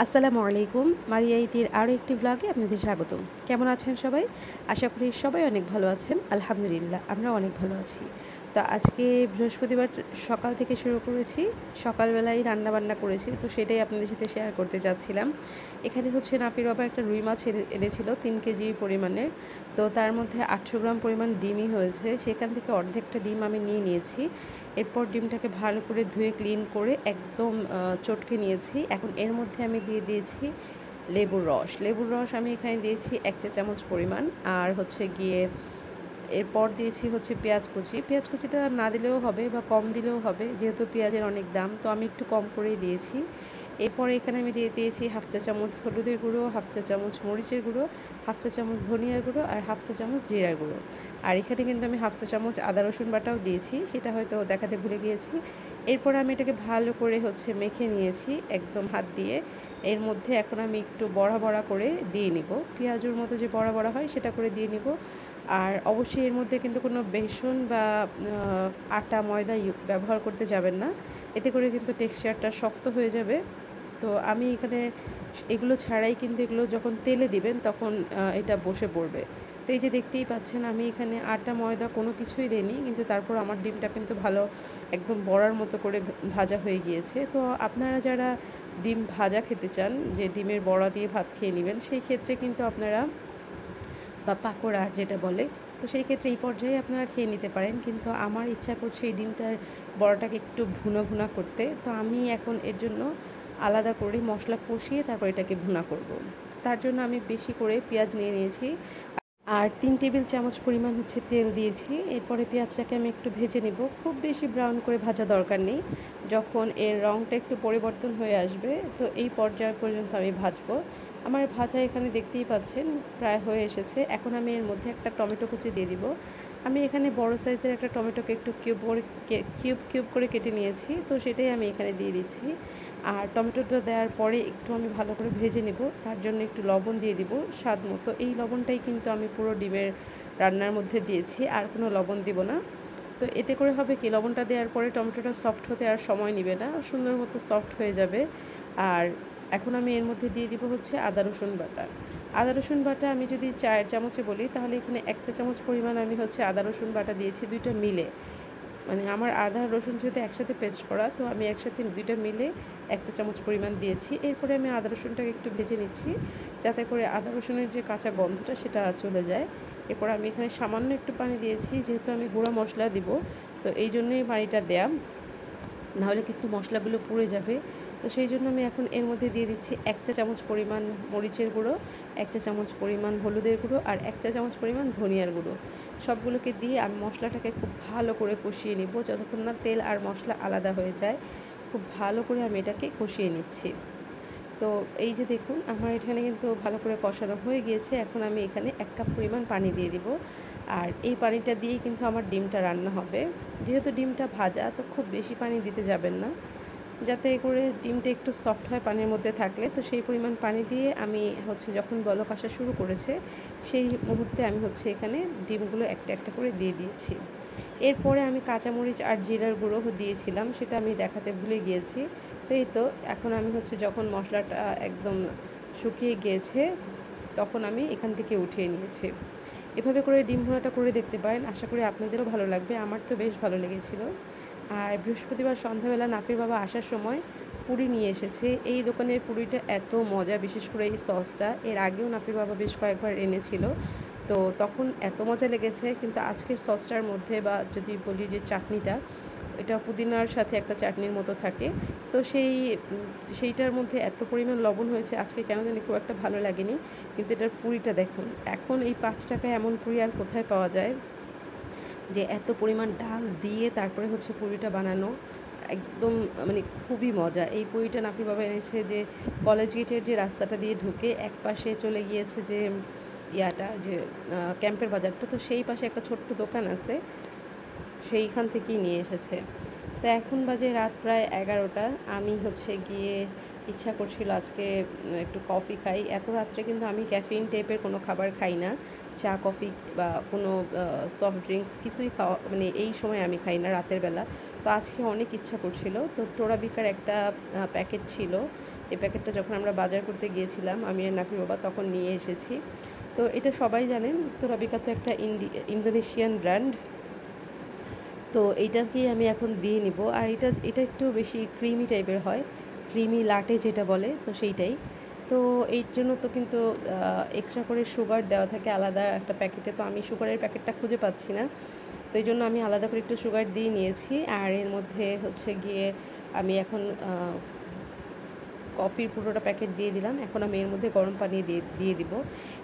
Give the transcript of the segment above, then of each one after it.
আসসালামু আলাইকুম। মারিয়া ইতির আরও একটি ব্লগে আপনাদের স্বাগতম। কেমন আছেন সবাই? আশা করি সবাই অনেক ভালো আছেন। আলহামদুলিল্লাহ আমরাও অনেক ভালো আছি। তো আজকে বৃহস্পতিবার সকাল থেকে শুরু করেছি। সকালবেলায় রান্নাবান্না করেছি। তো সেটাই আপনাদের সাথে শেয়ার করতে চাচ্ছিলাম। এখানে হচ্ছে নাফির বাবা একটা রুই মাছ এনেছিল ৩ কেজি পরিমাণের। তো তার মধ্যে ৮০০ গ্রাম পরিমাণ ডিমই হয়েছে। সেখান থেকে অর্ধেকটা ডিম আমি নিয়ে নিয়েছি। এরপর ডিমটাকে ভালো করে ধুয়ে ক্লিন করে একদম চটকে নিয়েছি। এখন এর মধ্যে আমি দিয়ে দিয়েছি লেবুর রস। লেবুর রস আমি এখানে দিয়েছি ১ চা চামচ পরিমাণ। আর হচ্ছে গিয়ে এরপর দিয়েছি হচ্ছে পেঁয়াজ কুচি। পেঁয়াজ কুচিটা না দিলেও হবে বা কম দিলেও হবে, যেহেতু পেঁয়াজের অনেক দাম, তো আমি একটু কম করেই দিয়েছি। এরপরে এখানে আমি দিয়ে দিয়েছি 1/2 চা চামচ হলুদের গুঁড়ো, 1/2 চা চামচ মরিচের গুঁড়ো, 1/2 চা চামচ ধনিয়ার গুঁড়ো আর 1/2 চা চামচ জিরার গুঁড়ো। আর এখানে কিন্তু আমি 1/2 চা চামচ আদা রসুন বাটাও দিয়েছি, সেটা হয়তো দেখাতে ভুলে গিয়েছি। এরপর আমি এটাকে ভালো করে হচ্ছে মেখে নিয়েছি একদম হাত দিয়ে। এর মধ্যে এখন আমি একটু বড়া বড়া করে দিয়ে নিব, পেঁয়াজুর মতো যে বড়া বড়া হয় সেটা করে দিয়ে নিব। আর অবশ্যই এর মধ্যে কিন্তু কোনো বেসন বা আটা ময়দা ব্যবহার করতে যাবেন না, এতে করে কিন্তু টেক্সচারটা শক্ত হয়ে যাবে। তো আমি এখানে এগুলো ছাড়াই কিন্তু এগুলো যখন তেলে দিবেন তখন এটা বসে পড়বে। তো এই যে দেখতেই পাচ্ছেন আমি এখানে আটা ময়দা কোনো কিছুই দিইনি, কিন্তু তারপর আমার ডিমটা কিন্তু ভালো একদম বড়ার মতো করে ভাজা হয়ে গিয়েছে। তো আপনারা যারা ডিম ভাজা খেতে চান, যে ডিমের বড়া দিয়ে ভাত খেয়ে নেবেন, সেই ক্ষেত্রে কিন্তু আপনারা বা পাকোড়া যেটা বলে, তো সেই ক্ষেত্রে এই পর্যায়ে আপনারা খেয়ে নিতে পারেন। কিন্তু আমার ইচ্ছা করছে এই ডিমটার বড়াটাকে একটু ভুনা ভুনা করতে। তো আমি এখন এর জন্য আলাদা করে মশলা কষিয়ে তারপর এটাকে ভুনা করব। তার জন্য আমি বেশি করে পেঁয়াজ নিয়ে নিয়েছি আর ৩ টেবিল চামচ পরিমাণ হচ্ছে তেল দিয়েছি। এরপরে পেঁয়াজটাকে আমি একটু ভেজে নেব, খুব বেশি ব্রাউন করে ভাজা দরকার নেই। যখন এর রঙটা একটু পরিবর্তন হয়ে আসবে, তো এই পর্যায় পর্যন্ত আমি ভাজবো। আমার ভাজা এখানে দেখতেই পাচ্ছেন প্রায় হয়ে এসেছে। এখন আমি এর মধ্যে একটা টমেটো কুচি দিয়ে দিব। আমি এখানে বড় সাইজের একটা টমেটোকে একটু কিউব করে কেটে নিয়েছি, তো সেটাই আমি এখানে দিয়ে দিচ্ছি। আর টমেটোটা দেওয়ার পরে একটু আমি ভালো করে ভেজে নেব, তার জন্য একটু লবণ দিয়ে দিব স্বাদ মতো। এই লবণটাই কিন্তু আমি পুরো ডিমের রান্নার মধ্যে দিয়েছি, আর কোনো লবণ দিব না। তো এতে করে হবে কি, লবণটা দেওয়ার পরে টমেটোটা সফট হতে আর সময় নেবে না, সুন্দর মতো সফট হয়ে যাবে। আর এখন আমি এর মধ্যে দিয়ে দিব হচ্ছে আদা রসুন বাটা। আদা রসুন বাটা আমি যদি 4 চামচে বলি, তাহলে এখানে 1 চা চামচ পরিমাণ আমি হচ্ছে আদা রসুন বাটা দিয়েছি, দুইটা মিলে। মানে আমার আদা রসুন যেহেতু একসাথে পেস্ট করা, তো আমি একসাথে দুইটা মিলে 1 চা চামচ পরিমাণ দিয়েছি। এরপরে আমি আদা রসুনটাকে একটু ভেজে নিচ্ছি, যাতে করে আদা রসুনের যে কাঁচা গন্ধটা সেটা চলে যায়। এরপর আমি এখানে সামান্য একটু পানি দিয়েছি, যেহেতু আমি গুঁড়া মশলা দিব, তো এই জন্যই পানিটা দেয়া, নাহলে কিন্তু মশলাগুলো পুড়ে যাবে। তো সেই জন্য আমি এখন এর মধ্যে দিয়ে দিচ্ছি 1 চা চামচ পরিমাণ মরিচের গুঁড়ো, 1 চা চামচ পরিমাণ হলুদের গুঁড়ো আর 1 চা চামচ পরিমাণ ধনিয়ার গুঁড়ো। সবগুলোকে দিয়ে আমি মশলাটাকে খুব ভালো করে কষিয়ে নিব, যতক্ষণ না তেল আর মশলা আলাদা হয়ে যায়। খুব ভালো করে আমি এটাকে কষিয়ে নিচ্ছি। তো এই যে দেখুন আমার এখানে কিন্তু ভালো করে কষানো হয়ে গিয়েছে। এখন আমি এখানে 1 কাপ পরিমাণ পানি দিয়ে দিব। আর এই পানিটা দিয়েই কিন্তু আমার ডিমটা রান্না হবে। যেহেতু ডিমটা ভাজা, তো খুব বেশি পানি দিতে যাবেন না, যাতে করে ডিমটা একটু সফট হয় পানির মধ্যে থাকলে। তো সেই পরিমাণ পানি দিয়ে আমি হচ্ছে যখন বলক আসা শুরু করেছে, সেই মুহূর্তে আমি হচ্ছে এখানে ডিমগুলো একটা একটা করে দিয়ে দিয়েছি। এরপরে আমি কাঁচামরিচ আর জিরার গুঁড়ো দিয়েছিলাম, সেটা আমি দেখাতে ভুলে গিয়েছি। তো এই তো এখন আমি হচ্ছে যখন মশলাটা একদম শুকিয়ে গিয়েছে, তখন আমি এখান থেকে উঠিয়ে নিয়েছি। এভাবে করে ডিম ভুনাটা করে দেখতে পারেন, আশা করি আপনাদেরও ভালো লাগবে। আমার তো বেশ ভালো লেগেছিল। আর বৃহস্পতিবার সন্ধ্যাবেলা নাফির বাবা আসার সময় পুরি নিয়ে এসেছে। এই দোকানের পুরিটা এত মজা, বিশেষ করে এই সসটা। এর আগেও নাফির বাবা বেশ কয়েকবার এনেছিল, তো তখন এত মজা লেগেছে। কিন্তু আজকের সসটার মধ্যে, বা যদি বলি যে চাটনিটা, এটা পুদিনার সাথে একটা চাটনির মতো থাকে, তো সেইটার মধ্যে এত পরিমাণ লবণ হয়েছে আজকে, কেন জানি খুব একটা ভালো লাগেনি। কিন্তু এটার পুরিটা দেখুন, এখন এই 5 টাকায় এমন পুরি আর কোথায় পাওয়া যায়, যে এত পরিমাণ ডাল দিয়ে তারপরে হচ্ছে পুরিটা বানানো। একদম মানে খুবই মজা। এই পুরিটা নাফির বাবা এনেছে যে কলেজ গেটের যে রাস্তাটা দিয়ে ঢুকে একপাশে চলে গিয়েছে যে ইয়াটা, যে ক্যাম্পের বাজারটা, তো সেই পাশে একটা ছোট্ট দোকান আছে, সেইখান থেকেই নিয়ে এসেছে। তো এখন বাজে রাত প্রায় 11টা। আমি হচ্ছে গিয়ে ইচ্ছা করছিল আজকে একটু কফি খাই। এত রাত্রে কিন্তু আমি ক্যাফিন টাইপের কোনো খাবার খাই না, চা কফি বা কোনো সফট ড্রিঙ্কস কিছুই খাওয়া, মানে এই সময় আমি খাই না রাতের বেলা। তো আজকে অনেক ইচ্ছা করছিল, তো টোরাবিকার একটা প্যাকেট ছিল, এই প্যাকেটটা যখন আমরা বাজার করতে গিয়েছিলাম আমি আর নাফির বাবা তখন নিয়ে এসেছি। তো এটা সবাই জানেন তোরাবিকা তো একটা ইন্দোনেশিয়ান ব্র্যান্ড। তো এইটাকেই আমি এখন দিয়ে নিব। আর এটা এটা একটু বেশি ক্রিমি টাইপের হয়, ক্রিমি লাটে যেটা বলে, তো সেইটাই। তো এই জন্য তো কিন্তু এক্সট্রা করে সুগার দেওয়া থাকে আলাদা একটা প্যাকেটে, তো আমি সুগারের প্যাকেটটা খুঁজে পাচ্ছি না। তো এই জন্য আমি আলাদা করে একটু সুগার দিয়ে নিয়েছি। আর এর মধ্যে হচ্ছে গিয়ে আমি এখন কফির পুরোটা প্যাকেট দিয়ে দিলাম। এখন আমি এর মধ্যে গরম পানি দিয়ে দিব।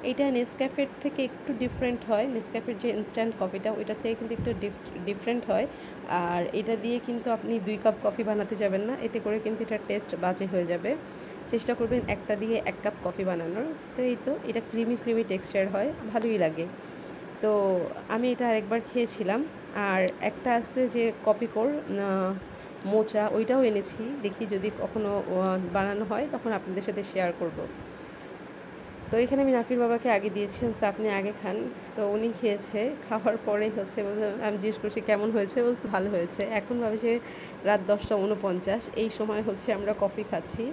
এইটা নেসক্যাফের থেকে একটু ডিফারেন্ট হয়। নেসক্যাফের যে ইনস্ট্যান্ট কফিটা ওইটার থেকে কিন্তু একটু ডিফারেন্ট হয়। আর এটা দিয়ে কিন্তু আপনি 2 কাপ কফি বানাতে যাবেন না, এতে করে কিন্তু এটার টেস্ট বাজে হয়ে যাবে। চেষ্টা করবেন একটা দিয়ে 1 কাপ কফি বানানোর। তো এই তো এটা ক্রিমি ক্রিমি টেক্সচার হয়, ভালোই লাগে। তো আমি এটা আরেকবার খেয়েছিলাম। আর একটা আছে যে কপিকোর মোচা, ওইটাও এনেছি, দেখি যদি কখনো বানানো হয় তখন আপনাদের সাথে শেয়ার করব। তো এখানে আমি নাফির বাবাকে আগে দিয়েছি, হচ্ছে আপনি আগে খান। তো উনি খেয়েছে, খাওয়ার পরে হচ্ছে আমি জিজ্ঞেস করছি কেমন হয়েছে, বলছে ভালো হয়েছে। এখন ভাবে যে রাত 10টা 49, এই সময় হচ্ছে আমরা কফি খাচ্ছি।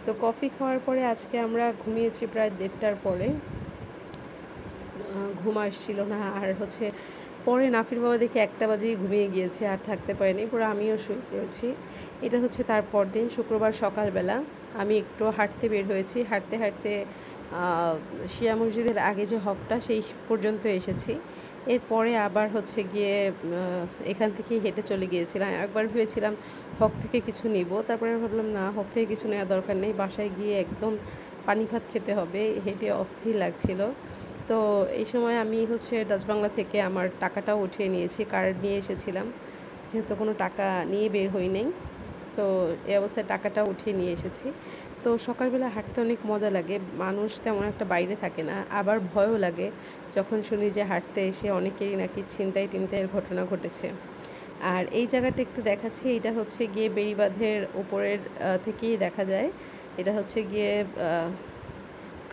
তো কফি খাওয়ার পরে আজকে আমরা ঘুমিয়েছি প্রায় 1:30টার পরে। ঘুম আসছিল না। আর হচ্ছে পরে নাফির বাবা দেখে 1টা বাজেই ঘুমিয়ে গিয়েছে, আর থাকতে পারেনি, পুরো আমিও শুয়ে পড়েছি। এটা হচ্ছে তার পরদিন শুক্রবার সকালবেলা আমি একটু হাঁটতে বের হয়েছি। হাঁটতে হাঁটতে শিয়া মসজিদের আগে যে হকটা সেই পর্যন্ত এসেছি। এরপরে আবার হচ্ছে গিয়ে এখান থেকেই হেঁটে চলে গিয়েছিলাম। একবার ভেবেছিলাম হক থেকে কিছু নিব, তারপরে ভাবলাম না, হক থেকে কিছু নেওয়ার দরকার নেই, বাসায় গিয়ে একদম পানি ভাত খেতে হবে, হেঁটে অস্থির লাগছিল। তো এই সময় আমি হচ্ছে ডাচ বাংলা থেকে আমার টাকাটাও উঠিয়ে নিয়েছি, কার্ড নিয়ে এসেছিলাম, যেহেতু কোনো টাকা নিয়ে বের হই নাই। তো এই অবস্থায় টাকাটা উঠিয়ে নিয়ে এসেছি। তো সকালবেলা হাঁটতে অনেক মজা লাগে, মানুষ তেমন একটা বাইরে থাকে না, আবার ভয়ও লাগে যখন শুনি যে হাঁটতে এসে অনেকেরই নাকি ছিনতাই টিনতাইয়ের ঘটনা ঘটেছে। আর এই জায়গাটা একটু দেখাচ্ছি, এটা হচ্ছে গিয়ে বেড়িবাঁধের উপরের থেকেই দেখা যায়। এটা হচ্ছে গিয়ে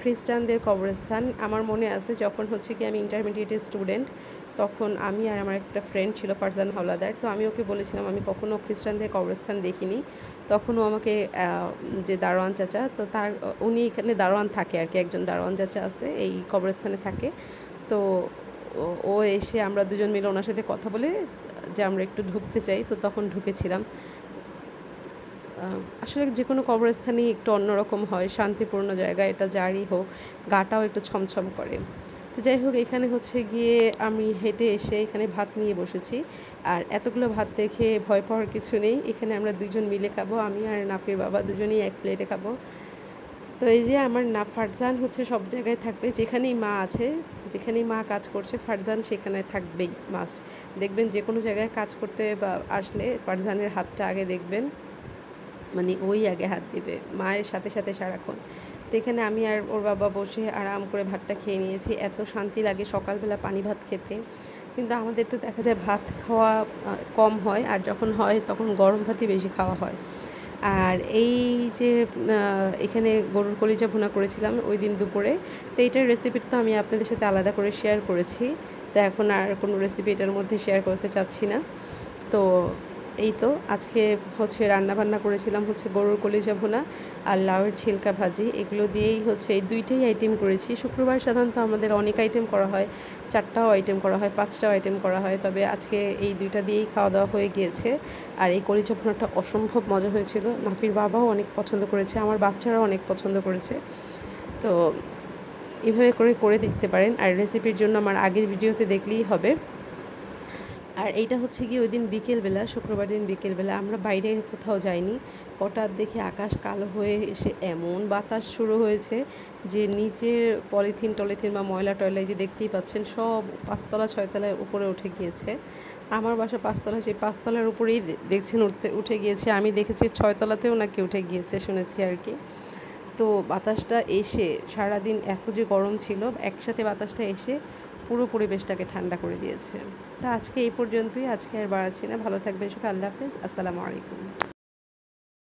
খ্রিস্টানদের কবরস্থান। আমার মনে আছে যখন হচ্ছে কি আমি ইন্টারমিডিয়েটের স্টুডেন্ট, তখন আমি আর আমার একটা ফ্রেন্ড ছিল ফারজান হাওলাদার, তো আমি ওকে বলেছিলাম আমি কখনও খ্রিস্টানদের কবরস্থান দেখিনি। তখন ও আমাকে যে দারোয়ান চাচা, তো উনি এখানে দারোয়ান থাকে আর কি, একজন দারোয়ান চাচা আছে এই কবরস্থানে থাকে। তো ও এসে আমরা দুজন মিলে ওনার সাথে কথা বলে যে আমরা একটু ঢুকতে চাই, তো তখন ঢুকেছিলাম। আসলে যে কোনো কবরস্থানই একটু অন্যরকম হয়, শান্তিপূর্ণ জায়গা, এটা যারই হোক গাটাও একটু ছমছম করে। তো যাই হোক, এখানে হচ্ছে গিয়ে আমি হেঁটে এসে এখানে ভাত নিয়ে বসেছি। আর এতগুলো ভাত দেখে ভয় পাওয়ার কিছু নেই, এখানে আমরা দুজন মিলে খাবো, আমি আর নাফির বাবা দুজনেই এক প্লেটে খাবো। তো এই যে আমার ফারজান হচ্ছে সব জায়গায় থাকবে, যেখানেই মা আছে, যেখানেই মা কাজ করছে ফারজান সেখানে থাকবেই মাস্ট। দেখবেন যে কোনো জায়গায় কাজ করতে বা আসলে ফারজানের হাতটা আগে দেখবেন, মানে ওই আগে হাত দিবে মায়ের সাথে সাথে সারাক্ষণ। তো এখানে আমি আর ওর বাবা বসে আরাম করে ভাতটা খেয়ে নিয়েছি। এত শান্তি লাগে সকালবেলা পানি ভাত খেতে। কিন্তু আমাদের তো দেখা যায় ভাত খাওয়া কম হয়, আর যখন হয় তখন গরম ভাতই বেশি খাওয়া হয়। আর এই যে এখানে গরুর কলিজা ভুনা করেছিলাম ওই দিন দুপুরে, তো এইটার রেসিপিটা তো আমি আপনাদের সাথে আলাদা করে শেয়ার করেছি। তো এখন আর কোনো রেসিপি এটার মধ্যে শেয়ার করতে চাচ্ছি না। তো এই তো আজকে হচ্ছে রান্নাবান্না করেছিলাম হচ্ছে গরুর কলিজা ভুনা আর লাউয়ের ছিলকা ভাজি, এগুলো দিয়েই হচ্ছে এই দুইটাই আইটেম করেছি। শুক্রবার সাধারণত আমাদের অনেক আইটেম করা হয়, 4টাও আইটেম করা হয়, 5টাও আইটেম করা হয়, তবে আজকে এই দুইটা দিয়েই খাওয়া দাওয়া হয়ে গিয়েছে। আর এই কলিজা ভুনাটা অসম্ভব মজা হয়েছিল, নাফির বাবাও অনেক পছন্দ করেছে, আমার বাচ্চারাও অনেক পছন্দ করেছে। তো এভাবে করে করে দেখতে পারেন, আর রেসিপির জন্য আমার আগের ভিডিওতে দেখলেই হবে। আর এইটা হচ্ছে কি ওই দিন বিকেলবেলা, শুক্রবার দিন বিকেলবেলা আমরা বাইরে কোথাও যাইনি, হঠাৎ দেখি আকাশ কালো হয়ে এসে এমন বাতাস শুরু হয়েছে যে নিচের পলিথিন টলিথিন বা ময়লা টয়লা যে দেখতেই পাচ্ছেন সব 5তলা 6তলায় উপরে উঠে গিয়েছে। আমার বাসা 5তলা, সেই 5তলার উপরেই দেখছেন উঠে গিয়েছে। আমি দেখেছি 6তলাতেও নাকি উঠে গিয়েছে, শুনেছি আর কি। তো বাতাসটা এসে সারাদিন এত যে গরম ছিল, একসাথে বাতাসটা এসে পুরো পরিবেশটাকে ঠান্ডা করে দিয়েছে। তো আজকে এই পর্যন্তই, আজকে আর বাড়াচ্ছি না। ভালো থাকবেন সবাই, আল্লাহ হাফেজ, আসসালামু আলাইকুম।